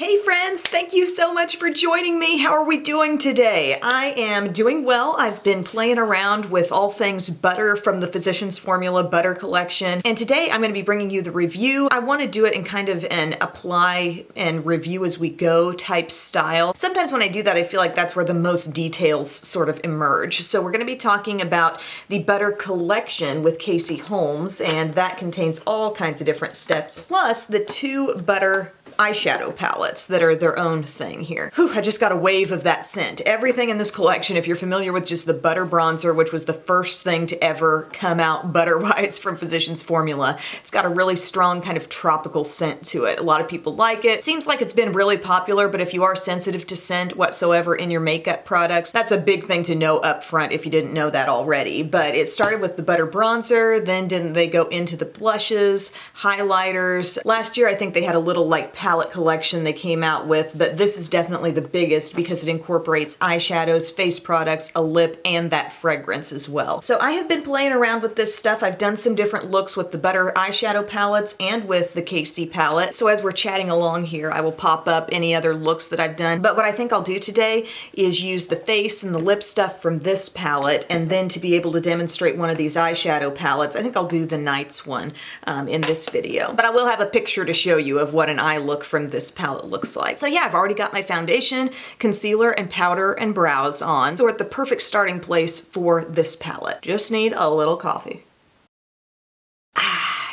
Hey friends, thank you so much for joining me. How are we doing today? I am doing well. I've been playing around with all things butter from the Physicians Formula Butter Collection. And today I'm going to be bringing you the review. I want to do it in kind of an apply and review as we go type style. Sometimes when I do that, I feel like that's where the most details sort of emerge. So we're going to be talking about the Butter Collection with Casey Holmes, and that contains all kinds of different steps, plus the two butter eyeshadow palettes that are their own thing here. Whew, I just got a wave of that scent. Everything in this collection, if you're familiar with just the butter bronzer, which was the first thing to ever come out butter-wise from Physicians Formula, it's got a really strong kind of tropical scent to it. A lot of people like it. Seems like it's been really popular, but if you are sensitive to scent whatsoever in your makeup products, that's a big thing to know up front if you didn't know that already. But it started with the butter bronzer, then didn't they go into the blushes, highlighters. Last year I think they had a little like palette collection they came out with, but this is definitely the biggest because it incorporates eyeshadows, face products, a lip, and that fragrance as well. So I have been playing around with this stuff. I've done some different looks with the butter eyeshadow palettes and with the Casey palette. So as we're chatting along here, I will pop up any other looks that I've done. But what I think I'll do today is use the face and the lip stuff from this palette, and then to be able to demonstrate one of these eyeshadow palettes, I think I'll do the Nights one in this video. But I will have a picture to show you of what an eye look from this palette looks like. So yeah, I've already got my foundation, concealer, and powder and brows on. So we're at the perfect starting place for this palette. Just need a little coffee.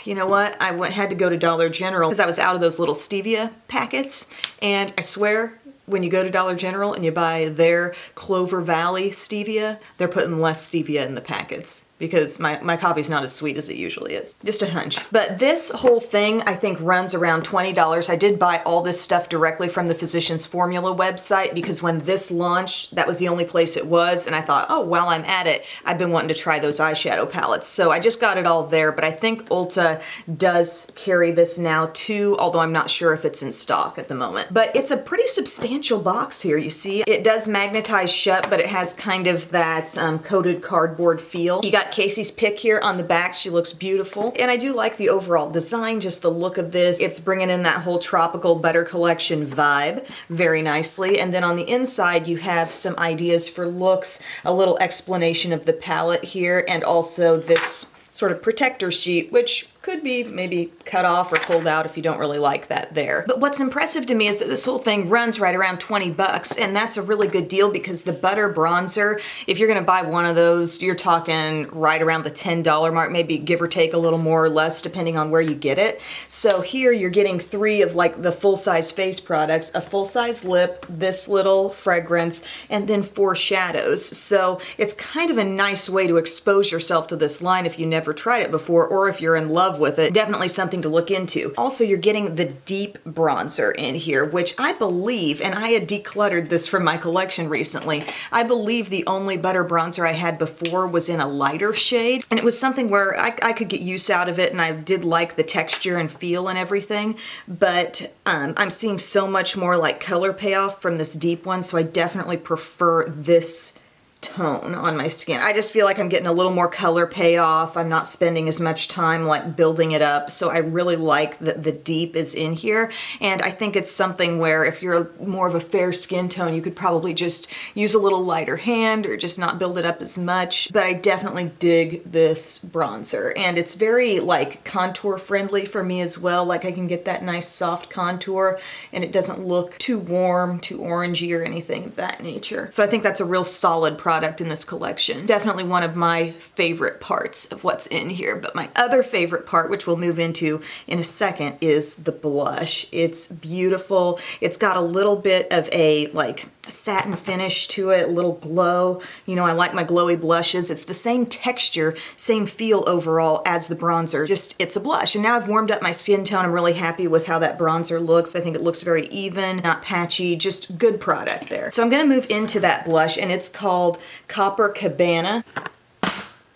You know what? I had to go to Dollar General because I was out of those little stevia packets, and I swear when you go to Dollar General and you buy their Clover Valley stevia, they're putting less stevia in the packets, because my coffee's not as sweet as it usually is. Just a hunch. But this whole thing I think runs around $20. I did buy all this stuff directly from the Physicians Formula website because when this launched, that was the only place it was, and I thought, oh, while I'm at it, I've been wanting to try those eyeshadow palettes. So I just got it all there, but I think Ulta does carry this now too, although I'm not sure if it's in stock at the moment. But it's a pretty substantial box here, you see. It does magnetize shut, but it has kind of that coated cardboard feel. You got Casey's pick here on the back. She looks beautiful. And I do like the overall design, just the look of this. It's bringing in that whole tropical butter collection vibe very nicely. And then on the inside, you have some ideas for looks, a little explanation of the palette here, and also this sort of protector sheet, which could be maybe cut off or pulled out if you don't really like that there. But what's impressive to me is that this whole thing runs right around 20 bucks, and that's a really good deal because the butter bronzer, if you're gonna buy one of those, you're talking right around the $10 mark, maybe give or take a little more or less depending on where you get it. So here you're getting 3 of like the full-size face products, a full-size lip, this little fragrance, and then 4 shadows. So it's kind of a nice way to expose yourself to this line if you never tried it before, or if you're in love with it. Definitely something to look into. Also, you're getting the deep bronzer in here, which I believe, and I had decluttered this from my collection recently, I believe the only butter bronzer I had before was in a lighter shade, and it was something where I could get use out of it, and I did like the texture and feel and everything, but I'm seeing so much more like color payoff from this deep one, so I definitely prefer this tone on my skin. I just feel like I'm getting a little more color payoff. I'm not spending as much time like building it up. So I really like that the deep is in here. And I think it's something where if you're more of a fair skin tone, you could probably just use a little lighter hand or just not build it up as much. But I definitely dig this bronzer. And it's very like contour friendly for me as well. Like I can get that nice soft contour and it doesn't look too warm, too orangey or anything of that nature. So I think that's a real solid product in this collection. Definitely one of my favorite parts of what's in here, but my other favorite part, which we'll move into in a second, is the blush. It's beautiful. It's got a little bit of a like satin finish to it, a little glow. You know, I like my glowy blushes. It's the same texture, same feel overall as the bronzer, just it's a blush. And now I've warmed up my skin tone. I'm really happy with how that bronzer looks. I think it looks very even, not patchy, just good product there. So I'm gonna move into that blush, and it's called Copper Cabana.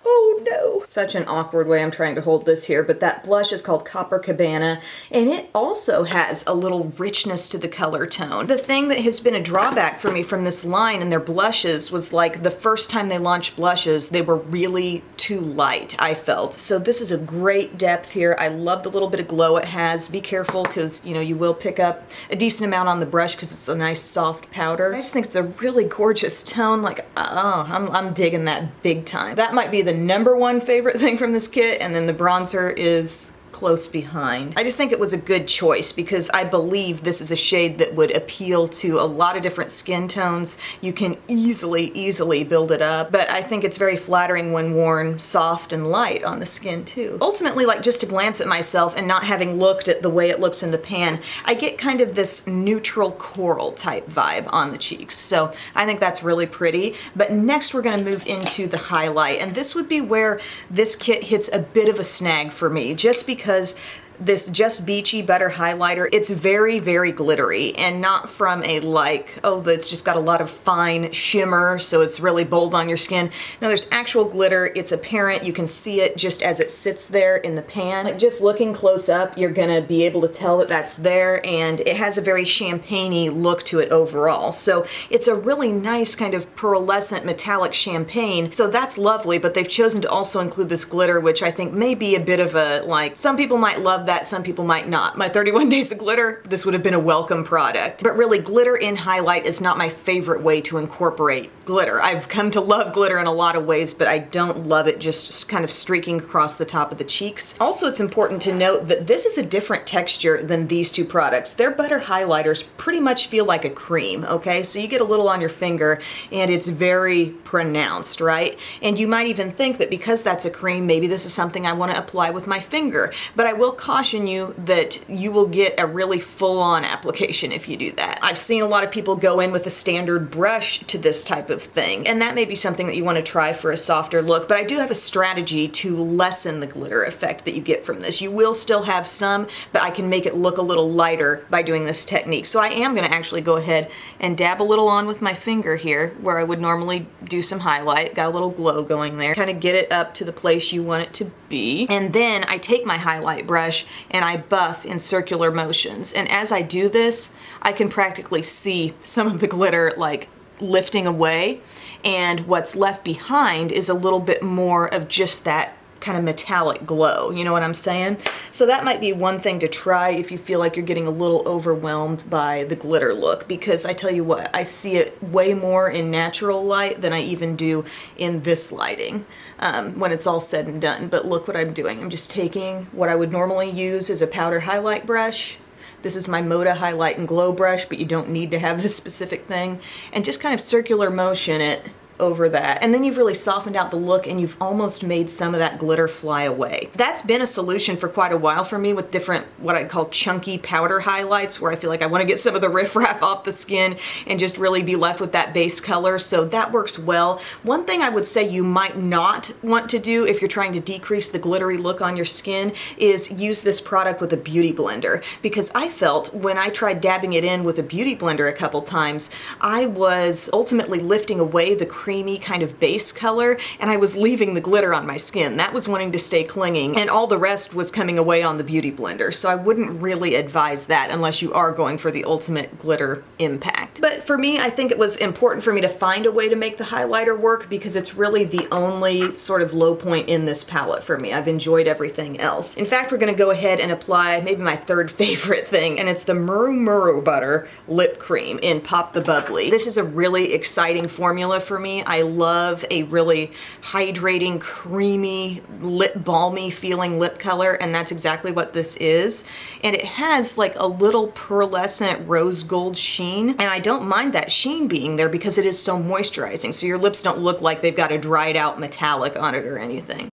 Oh no. such an awkward way I'm trying to hold this here, but that blush is called Copacabana, and it also has a little richness to the color tone. The thing that has been a drawback for me from this line and their blushes was like the first time they launched blushes, they were really too light, I felt. So this is a great depth here. I love the little bit of glow it has. Be careful because, you know, you will pick up a decent amount on the brush because it's a nice soft powder. I just think it's a really gorgeous tone. Like, oh, I'm digging that big time. That might be the #1 favorite thing from this kit, and then the bronzer is close behind. I just think it was a good choice because I believe this is a shade that would appeal to a lot of different skin tones. You can easily build it up, but I think it's very flattering when worn soft and light on the skin too. Ultimately, like, just to glance at myself and not having looked at the way it looks in the pan, I get kind of this neutral coral type vibe on the cheeks. So I think that's really pretty. But next we're gonna move into the highlight, and this would be where this kit hits a bit of a snag for me, just because this Just Beachy Butter highlighter, it's very glittery, and not from a like, oh, it's just got a lot of fine shimmer, so it's really bold on your skin. No, there's actual glitter. It's apparent. You can see it just as it sits there in the pan. Like, just looking close up, you're gonna be able to tell that that's there, and it has a very champagne-y look to it overall. So it's a really nice kind of pearlescent metallic champagne, so that's lovely, but they've chosen to also include this glitter, which I think may be a bit of a, like, some people might love that, some people might not. My 31 days of glitter, this would have been a welcome product. But really, glitter in highlight is not my favorite way to incorporate glitter. I've come to love glitter in a lot of ways, but I don't love it just kind of streaking across the top of the cheeks. Also, it's important to note that this is a different texture than these two products. Their butter highlighters pretty much feel like a cream, okay? So you get a little on your finger and it's very pronounced, right? And you might even think that because that's a cream, maybe this is something I want to apply with my finger. But I will caution you that you will get a really full-on application if you do that. I've seen a lot of people go in with a standard brush to this type of thing, and that may be something that you want to try for a softer look, but I do have a strategy to lessen the glitter effect that you get from this. You will still have some, but I can make it look a little lighter by doing this technique. So I am going to actually go ahead and dab a little on with my finger here, where I would normally do some highlight. Got a little glow going there. Kind of get it up to the place you want it to be. And then I take my highlight brush and I buff in circular motions. And as I do this, I can practically see some of the glitter like lifting away, and what's left behind is a little bit more of just that kind of metallic glow, you know what I'm saying? So that might be one thing to try if you feel like you're getting a little overwhelmed by the glitter look, because I tell you what, I see it way more in natural light than I even do in this lighting when it's all said and done. But look what I'm doing. I'm just taking what I would normally use as a powder highlight brush. This is my Moda Highlight and Glow brush, but you don't need to have this specific thing, and just kind of circular motion it over that. And then you've really softened out the look and you've almost made some of that glitter fly away. That's been a solution for quite a while for me with different, what I'd call chunky powder highlights, where I feel like I want to get some of the riffraff off the skin and just really be left with that base color. So that works well. One thing I would say you might not want to do if you're trying to decrease the glittery look on your skin is use this product with a beauty blender, because I felt when I tried dabbing it in with a beauty blender a couple times, I was ultimately lifting away the creamy kind of base color, and I was leaving the glitter on my skin. That was wanting to stay clinging, and all the rest was coming away on the beauty blender. So I wouldn't really advise that unless you are going for the ultimate glitter impact. But for me, I think it was important for me to find a way to make the highlighter work, because it's really the only sort of low point in this palette for me. I've enjoyed everything else. In fact, we're gonna go ahead and apply maybe my third favorite thing, and it's the Muru Muru Butter Lip Cream in Pop the Bubbly. This is a really exciting formula for me. I love a really hydrating, creamy, lip balmy feeling lip color, and that's exactly what this is. And it has like a little pearlescent rose gold sheen, and I don't mind that sheen being there because it is so moisturizing, so your lips don't look like they've got a dried out metallic on it or anything.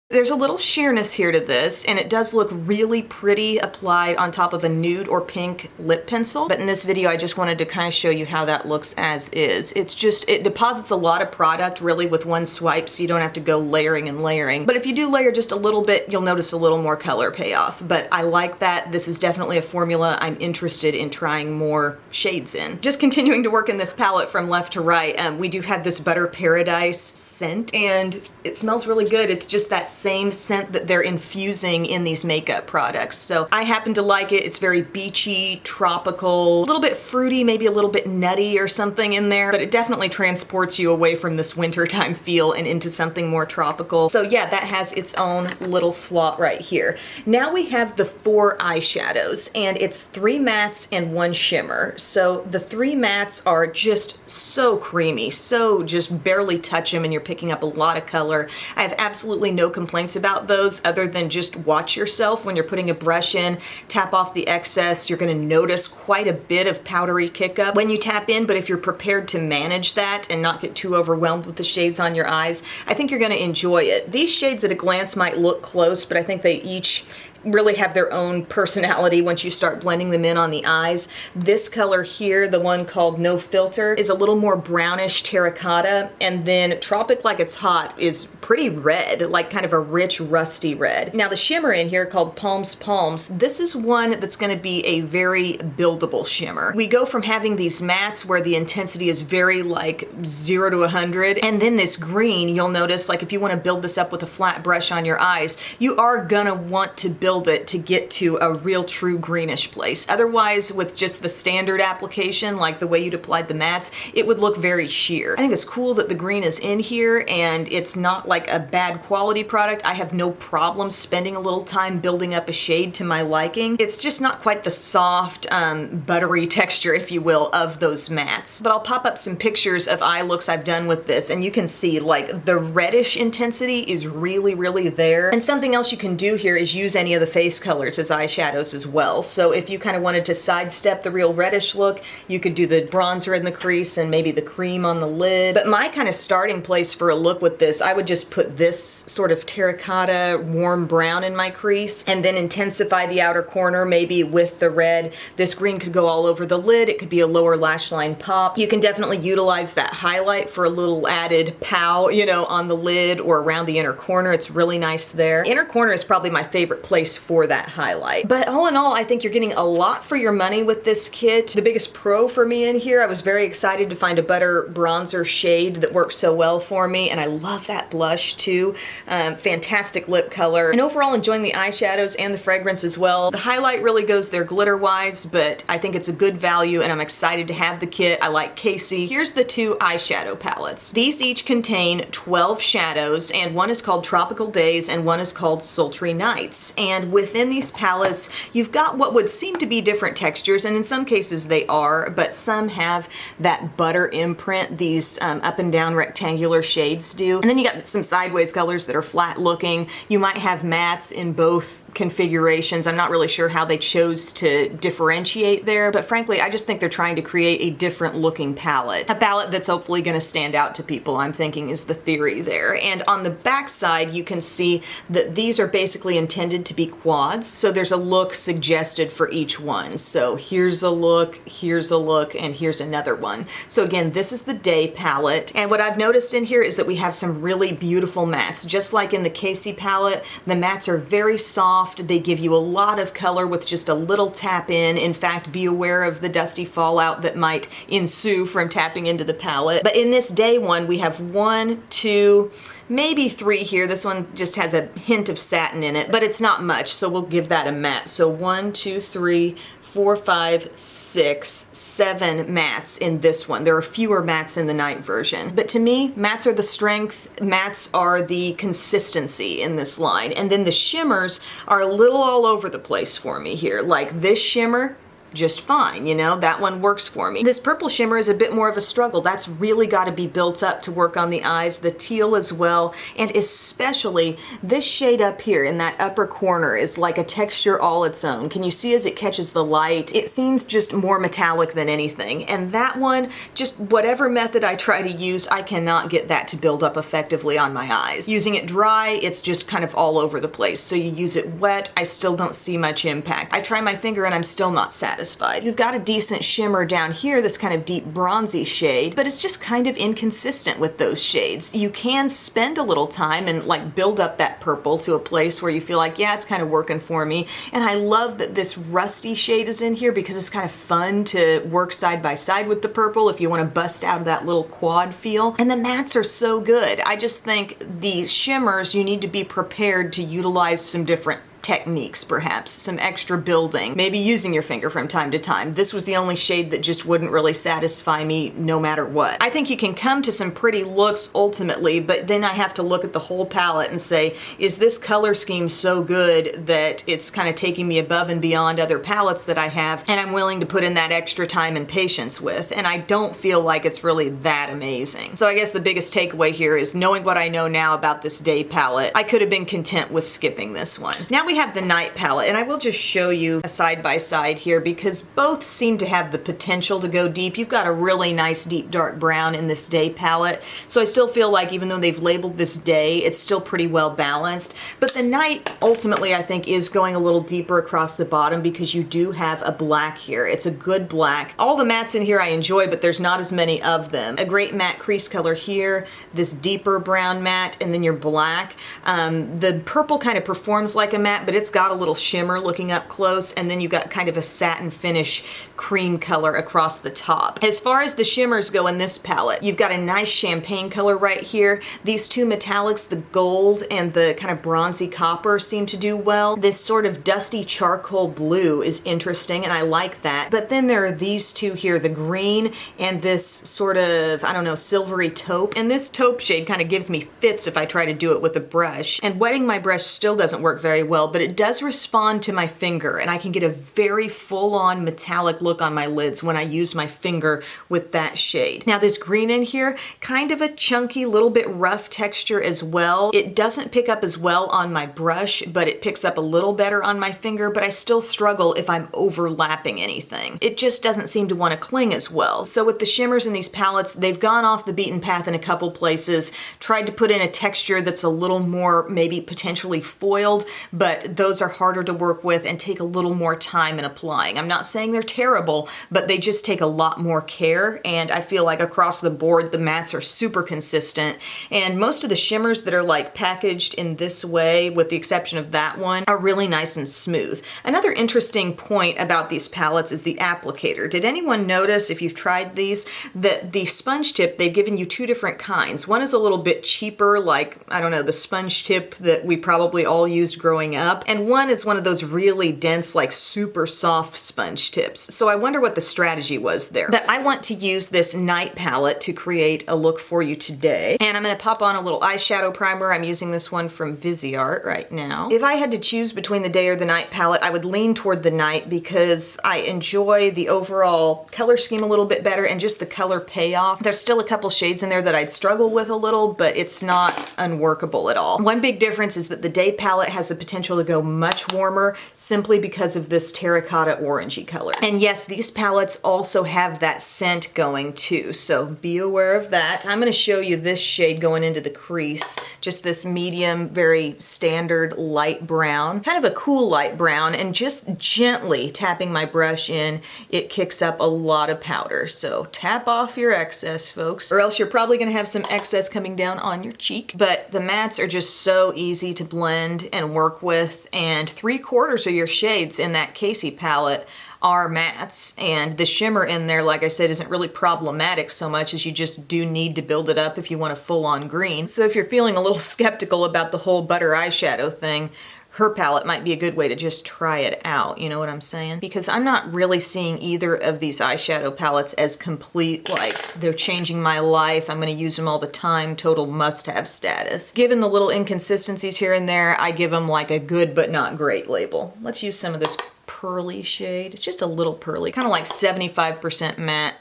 There's a little sheerness here to this, and it does look really pretty applied on top of a nude or pink lip pencil. But in this video, I just wanted to kind of show you how that looks as is. It's just, it deposits a lot of product really with one swipe, so you don't have to go layering and layering. But if you do layer just a little bit, you'll notice a little more color payoff. But I like that. This is definitely a formula I'm interested in trying more shades in. Just continuing to work in this palette from left to right, we do have this Butter Paradise scent, and it smells really good. It's just that same scent that they're infusing in these makeup products. So I happen to like it. It's very beachy, tropical, a little bit fruity, maybe a little bit nutty or something in there, but it definitely transports you away from this wintertime feel and into something more tropical. So yeah, that has its own little slot right here. Now we have the 4 eyeshadows, and it's 3 mattes and 1 shimmer. So the 3 mattes are just so creamy, so just barely touch them and you're picking up a lot of color. I have absolutely no complaints about those other than just watch yourself when you're putting a brush in, tap off the excess. You're going to notice quite a bit of powdery kick up when you tap in, but if you're prepared to manage that and not get too overwhelmed with the shades on your eyes, I think you're going to enjoy it. These shades at a glance might look close, but I think they each really have their own personality once you start blending them in on the eyes. This color here, the one called No Filter, is a little more brownish terracotta, and then Tropic Like It's Hot is pretty red, like kind of a rich rusty red. Now the shimmer in here called Palms Palms, this is one that's going to be a very buildable shimmer. We go from having these mattes where the intensity is very like 0 to 100, and then this green, you'll notice like if you want to build this up with a flat brush on your eyes, you are gonna want to build it to get to a real true greenish place. Otherwise, with just the standard application, like the way you'd applied the mattes, it would look very sheer. I think it's cool that the green is in here and it's not like a bad quality product. I have no problem spending a little time building up a shade to my liking. It's just not quite the soft, buttery texture, if you will, of those mattes. But I'll pop up some pictures of eye looks I've done with this, and you can see like the reddish intensity is really, really there. And something else you can do here is use any of the face colors as eyeshadows as well. So if you kind of wanted to sidestep the real reddish look, you could do the bronzer in the crease and maybe the cream on the lid. But my kind of starting place for a look with this, I would just put this sort of terracotta warm brown in my crease and then intensify the outer corner maybe with the red. This green could go all over the lid. It could be a lower lash line pop. You can definitely utilize that highlight for a little added pow, you know, on the lid or around the inner corner. It's really nice there. Inner corner is probably my favorite place for that highlight. But all in all, I think you're getting a lot for your money with this kit. The biggest pro for me in here, I was very excited to find a butter bronzer shade that works so well for me, and I love that blush too. Fantastic lip color, and overall enjoying the eyeshadows and the fragrance as well. The highlight really goes there glitter wise, but I think it's a good value and I'm excited to have the kit. I like Casey. Here's the 2 eyeshadow palettes. These each contain 12 shadows, and one is called Tropical Days and one is called Sultry Nights. And within these palettes, you've got what would seem to be different textures, and in some cases they are, but some have that butter imprint, these up and down rectangular shades do. And then you got some sideways colors that are flat looking. You might have mattes in both configurations. I'm not really sure how they chose to differentiate there, but frankly, I just think they're trying to create a different looking palette. A palette that's hopefully going to stand out to people, I'm thinking, is the theory there. And on the back side, you can see that these are basically intended to be quads, so there's a look suggested for each one. So here's a look, and here's another one. So again, this is the day palette, and what I've noticed in here is that we have some really beautiful mattes. Just like in the Casey palette, the mattes are very soft. They give you a lot of color with just a little tap in. In fact, be aware of the dusty fallout that might ensue from tapping into the palette. But in this day one, we have 1, 2, maybe 3 here. This one just has a hint of satin in it, but it's not much, so we'll give that a matte. So 1, 2, 3, 4, 5, 6, 7 mattes in this one. There are fewer mattes in the night version. But to me, mattes are the strength, mattes are the consistency in this line. And then the shimmers are a little all over the place for me here. Like this shimmer, just fine, you know, that one works for me. This purple shimmer is a bit more of a struggle. That's really got to be built up to work on the eyes, the teal as well, and especially this shade up here in that upper corner is like a texture all its own. Can you see as it catches the light? It seems just more metallic than anything, and that one, just whatever method I try to use, I cannot get that to build up effectively on my eyes. Using it dry, it's just kind of all over the place. So you use it wet, I still don't see much impact. I try my finger and I'm still not satisfied. You've got a decent shimmer down here, this kind of deep bronzy shade, but it's just kind of inconsistent with those shades. You can spend a little time and like build up that purple to a place where you feel like, yeah, it's kind of working for me. And I love that this rusty shade is in here because it's kind of fun to work side by side with the purple if you want to bust out of that little quad feel. And the mattes are so good. I just think these shimmers, you need to be prepared to utilize some different techniques, perhaps some extra building, maybe using your finger from time to time. This was the only shade that just wouldn't really satisfy me no matter what. I think you can come to some pretty looks ultimately, but then I have to look at the whole palette and say, is this color scheme so good that it's kind of taking me above and beyond other palettes that I have, and I'm willing to put in that extra time and patience with, and I don't feel like it's really that amazing. So I guess the biggest takeaway here is knowing what I know now about this day palette, I could have been content with skipping this one. Now we have the night palette, and I will just show you a side by side here because both seem to have the potential to go deep. You've got a really nice deep dark brown in this day palette, so I still feel like even though they've labeled this day, it's still pretty well balanced. But the night ultimately I think is going a little deeper across the bottom because you do have a black here. It's a good black. All the mattes in here I enjoy, but there's not as many of them. A great matte crease color here, this deeper brown matte, and then your black. The purple kind of performs like a matte, but it's got a little shimmer looking up close, and then you've got kind of a satin finish cream color across the top. As far as the shimmers go in this palette, you've got a nice champagne color right here. These two metallics, the gold and the kind of bronzy copper, seem to do well. This sort of dusty charcoal blue is interesting, and I like that. But then there are these two here, the green and this sort of, I don't know, silvery taupe. And this taupe shade kind of gives me fits if I try to do it with a brush. And wetting my brush still doesn't work very well, but it does respond to my finger, and I can get a very full-on metallic look on my lids when I use my finger with that shade. Now this green in here, kind of a chunky, little bit rough texture as well. It doesn't pick up as well on my brush, but it picks up a little better on my finger, but I still struggle if I'm overlapping anything. It just doesn't seem to want to cling as well. So with the shimmers in these palettes, they've gone off the beaten path in a couple places, tried to put in a texture that's a little more maybe potentially foiled, but those are harder to work with and take a little more time in applying. I'm not saying they're terrible, but they just take a lot more care, and I feel like across the board the mattes are super consistent, and most of the shimmers that are like packaged in this way, with the exception of that one, are really nice and smooth. Another interesting point about these palettes is the applicator. Did anyone notice, if you've tried these, that the sponge tip, they've given you two different kinds. One is a little bit cheaper, like, I don't know, the sponge tip that we probably all used growing up, and one is one of those really dense, like super soft sponge tips. So I wonder what the strategy was there. But I want to use this night palette to create a look for you today, and I'm going to pop on a little eyeshadow primer. I'm using this one from Viseart right now. If I had to choose between the day or the night palette, I would lean toward the night because I enjoy the overall color scheme a little bit better and just the color payoff. There's still a couple shades in there that I'd struggle with a little, but it's not unworkable at all. One big difference is that the day palette has the potential to go much warmer simply because of this terracotta orangey color. And yes, these palettes also have that scent going too, so be aware of that. I'm going to show you this shade going into the crease, just this medium, very standard light brown, kind of a cool light brown, and just gently tapping my brush in, it kicks up a lot of powder. So tap off your excess, folks, or else you're probably going to have some excess coming down on your cheek. But the mattes are just so easy to blend and work with, and 3/4 of your shades in that Casey palette are mattes, and the shimmer in there, like I said, isn't really problematic so much as you just do need to build it up if you want a full-on green. So if you're feeling a little skeptical about the whole butter eyeshadow thing, her palette might be a good way to just try it out, you know what I'm saying? Because I'm not really seeing either of these eyeshadow palettes as complete, like they're changing my life, I'm gonna use them all the time, total must-have status. Given the little inconsistencies here and there, I give them like a good but not great label. Let's use some of this pearly shade. It's just a little pearly, kind of like 75% matte,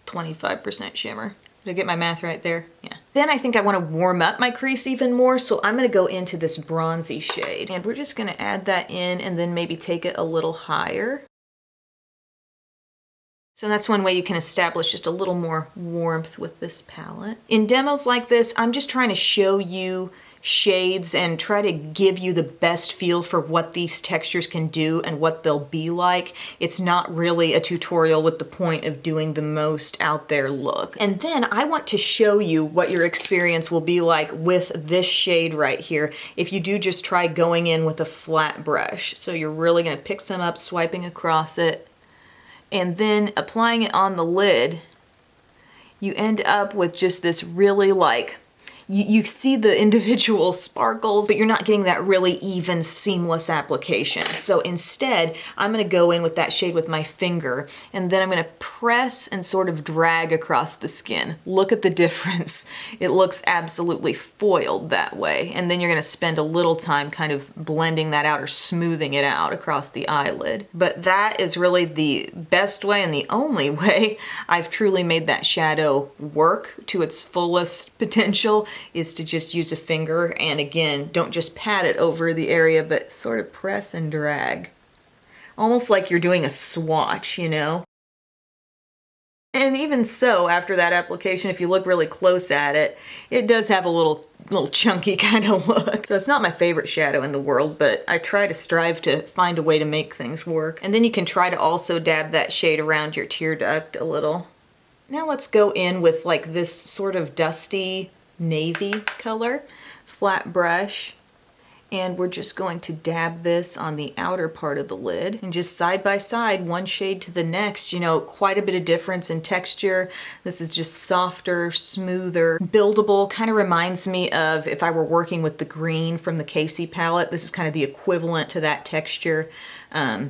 25% shimmer. Did I get my math right there? Yeah. Then I think I want to warm up my crease even more, so I'm going to go into this bronzy shade. And we're just going to add that in and then maybe take it a little higher. So that's one way you can establish just a little more warmth with this palette. In demos like this, I'm just trying to show you shades and try to give you the best feel for what these textures can do and what they'll be like. It's not really a tutorial with the point of doing the most out there look. And then I want to show you what your experience will be like with this shade right here if you do just try going in with a flat brush. So you're really going to pick some up, swiping across it, and then applying it on the lid. You end up with just this really like, you see the individual sparkles, but you're not getting that really even, seamless application. So instead, I'm gonna go in with that shade with my finger, and then I'm gonna press and sort of drag across the skin. Look at the difference. It looks absolutely foiled that way. And then you're gonna spend a little time kind of blending that out or smoothing it out across the eyelid. But that is really the best way and the only way I've truly made that shadow work to its fullest potential, is to just use a finger, and again, don't just pat it over the area, but sort of press and drag. Almost like you're doing a swatch, you know? And even so, after that application, if you look really close at it, it does have a little chunky kind of look. So it's not my favorite shadow in the world, but I try to strive to find a way to make things work. And then you can try to also dab that shade around your tear duct a little. Now let's go in with like this sort of dusty navy color, flat brush, and we're just going to dab this on the outer part of the lid, and just side by side, one shade to the next, you know, quite a bit of difference in texture. This is just softer, smoother, buildable, kind of reminds me of if I were working with the green from the Casey palette. This is kind of the equivalent to that texture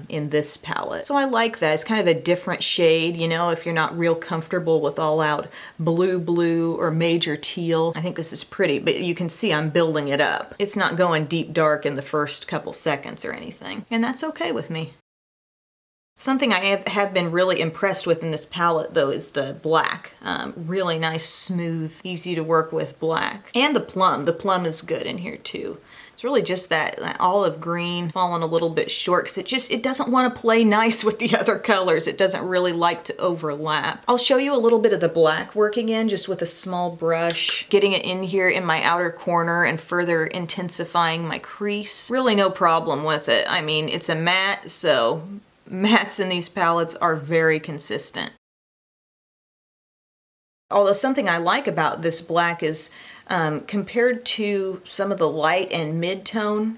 in this palette. So I like that. It's kind of a different shade, you know, if you're not real comfortable with all out blue or major teal. I think this is pretty, but you can see I'm building it up. It's not going deep dark in the first couple seconds or anything, and that's okay with me. Something I have been really impressed with in this palette though is the black. Really nice, smooth, easy to work with black. And the plum. The plum is good in here too. It's really just that olive green falling a little bit short because it doesn't want to play nice with the other colors. It doesn't really like to overlap. I'll show you a little bit of the black working in just with a small brush, getting it in here in my outer corner and further intensifying my crease. Really no problem with it. I mean, it's a matte, so mattes in these palettes are very consistent. Although something I like about this black is compared to some of the light and mid-tone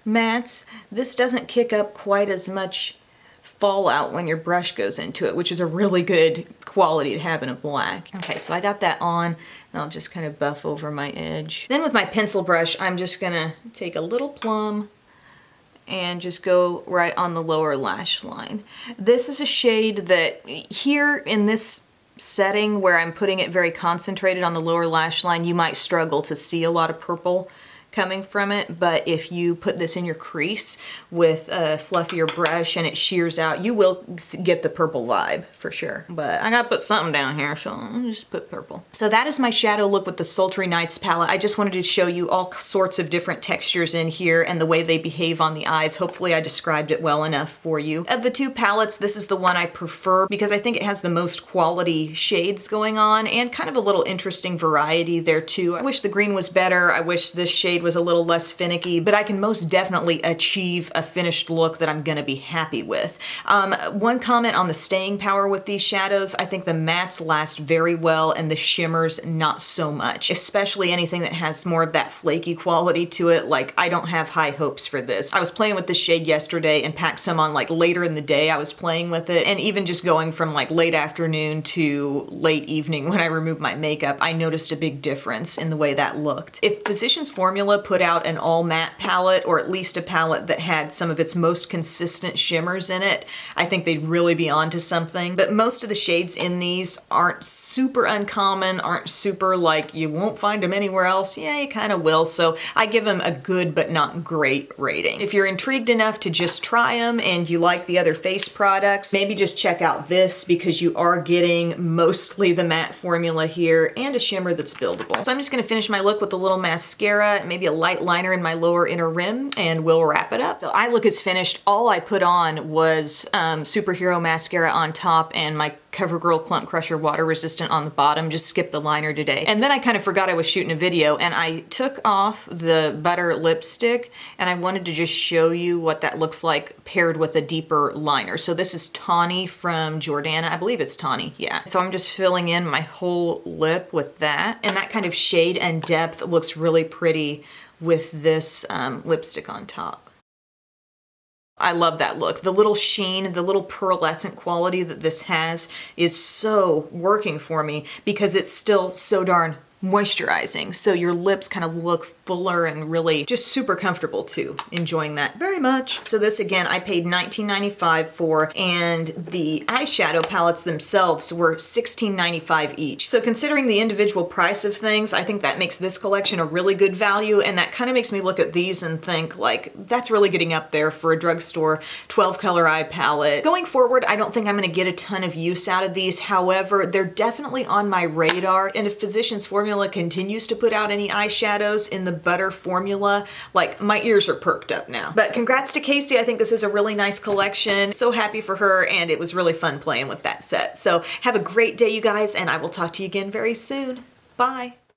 mattes, this doesn't kick up quite as much fallout when your brush goes into it, which is a really good quality to have in a black. Okay, so I got that on, and I'll just kind of buff over my edge. Then with my pencil brush, I'm just gonna take a little plum and just go right on the lower lash line. This is a shade that here in this setting where I'm putting it very concentrated on the lower lash line, you might struggle to see a lot of purple coming from it, but if you put this in your crease with a fluffier brush and it shears out, you will get the purple vibe for sure. But I gotta put something down here, so I'll just put purple. So that is my shadow look with the Sultry Nights palette. I just wanted to show you all sorts of different textures in here and the way they behave on the eyes. Hopefully I described it well enough for you. Of the two palettes, this is the one I prefer because I think it has the most quality shades going on and kind of a little interesting variety there too. I wish the green was better. I wish this shade was a little less finicky, but I can most definitely achieve a finished look that I'm gonna be happy with. One comment on the staying power with these shadows, I think the mattes last very well and the shimmers not so much, especially anything that has more of that flaky quality to it. Like, I don't have high hopes for this. I was playing with this shade yesterday and packed some on like later in the day. I was playing with it, and even just going from like late afternoon to late evening when I removed my makeup, I noticed a big difference in the way that looked. If Physicians Formula Formula put out an all matte palette, or at least a palette that had some of its most consistent shimmers in it, I think they'd really be onto something. But most of the shades in these aren't super uncommon, aren't super like you won't find them anywhere else. Yeah, you kind of will. So I give them a good but not great rating. If you're intrigued enough to just try them and you like the other face products, maybe just check out this, because you are getting mostly the matte formula here and a shimmer that's buildable. So I'm just gonna finish my look with a little mascara and maybe a light liner in my lower inner rim, and we'll wrap it up. So eye look is finished. All I put on was Superhero mascara on top and my CoverGirl Clump Crusher water resistant on the bottom. Just skipped the liner today. And then I kind of forgot I was shooting a video, and I took off the butter lipstick, and I wanted to just show you what that looks like paired with a deeper liner. So this is Tawny from Jordana. I believe it's Tawny, yeah. So I'm just filling in my whole lip with that, and that kind of shade and depth looks really pretty with this lipstick on top. I love that look. The little sheen, the little pearlescent quality that this has is so working for me, because it's still so darn moisturizing. So your lips kind of look fuller and really just super comfortable too. Enjoying that very much. So this again, I paid $19.95 for, and the eyeshadow palettes themselves were $16.95 each. So considering the individual price of things, I think that makes this collection a really good value, and that kind of makes me look at these and think like, that's really getting up there for a drugstore 12 color eye palette. Going forward, I don't think I'm gonna get a ton of use out of these. However, they're definitely on my radar, and if Physicians Formula continues to put out any eyeshadows in the butter formula, like my ears are perked up now. But congrats to Casey. I think this is a really nice collection. So happy for her, and it was really fun playing with that set. So have a great day, you guys, and I will talk to you again very soon. Bye.